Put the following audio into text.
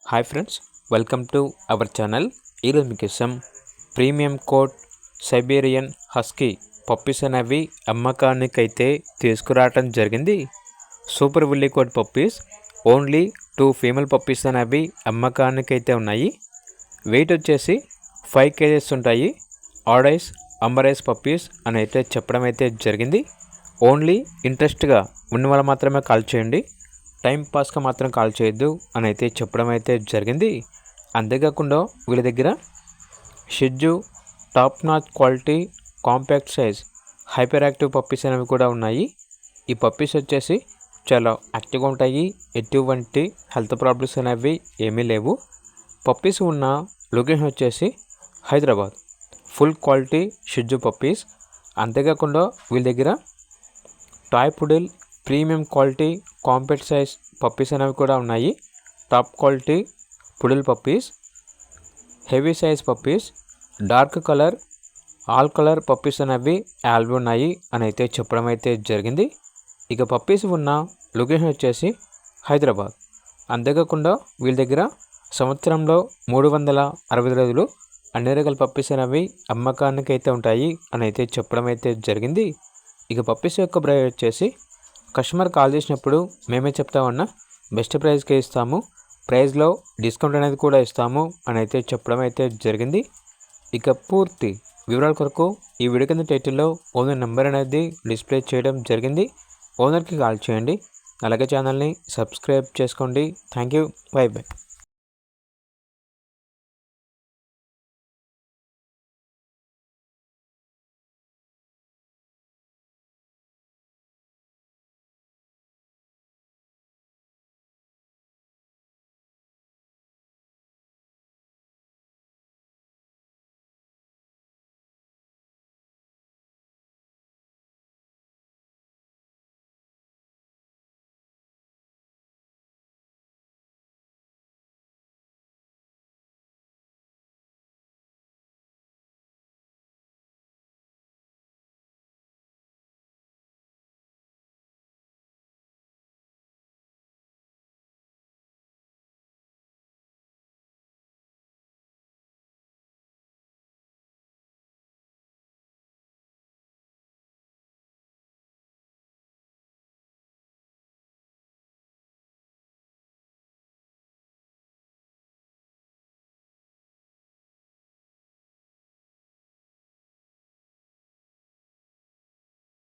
Hi friends, welcome to our channel. ఈరోజు మీకోసం premium coat Siberian husky puppies అనేవి అమ్మకానికైతే తీసుకురావటం జరిగింది. Super woolly coat puppies only 2 female puppies అనేవి అమ్మకానికైతే ఉన్నాయి. వెయిట్ వచ్చేసి 5 kgs ఉంటాయి. ఆడైస్ అంబరైస్ పప్పీస్ అని అయితే చెప్పడం అయితే జరిగింది. ఓన్లీ ఇంట్రెస్ట్గా ఉన్న వాళ్ళు మాత్రమే కాల్ చేయండి, టైం పాస్గా మాత్రం కాల్ చేయొద్దు అని అయితే చెప్పడం అయితే జరిగింది. అంతేకాకుండా వీళ్ళ దగ్గర షిజ్జు top notch quality compact size hyper active puppies అనేవి కూడా ఉన్నాయి. ఈ పప్పీస్ వచ్చేసి చాలా యాక్టివ్గా ఉంటాయి. ఎటువంటి హెల్త్ ప్రాబ్లమ్స్ అనేవి ఏమీ లేవు. పప్పీస్ ఉన్న లొకేషన్ వచ్చేసి హైదరాబాద్. ఫుల్ క్వాలిటీ షిజ్జు పప్పీస్. అంతేకాకుండా వీళ్ళ దగ్గర toy poodle premium quality compact size puppies అనేవి కూడా ఉన్నాయి. Top quality poodle puppies, heavy size puppies, dark colour, all colour puppies అనేవి యాల్వి ఉన్నాయి అని అయితే చెప్పడం అయితే జరిగింది. ఇక పప్పీస్ ఉన్న లొకేషన్ వచ్చేసి హైదరాబాద్. అంతేకాకుండా వీళ్ళ దగ్గర సంవత్సరంలో 365 రోజులు అన్ని రకాల పప్పీస్ అనేవి అమ్మకానికి అయితే ఉంటాయి అని అయితే చెప్పడం అయితే జరిగింది. ఇక పప్పీస్ యొక్క ప్రైస్ వచ్చేసి కస్టమర్ కాల్ చేసినప్పుడు మేమే చెప్తామన్నా బెస్ట్ ప్రైస్కే ఇస్తాము, ప్రైస్లో డిస్కౌంట్ అనేది కూడా ఇస్తాము అని అయితే చెప్పడం అయితే జరిగింది. ఇక పూర్తి వివరాల కొరకు ఈ వీడియో కింద టైటిల్లో ఓనర్ నెంబర్ అనేది డిస్ప్లే చేయడం జరిగింది. ఓనర్కి కాల్ చేయండి. అలాగే ఛానల్ని సబ్స్క్రైబ్ చేసుకోండి. Thank you. By by.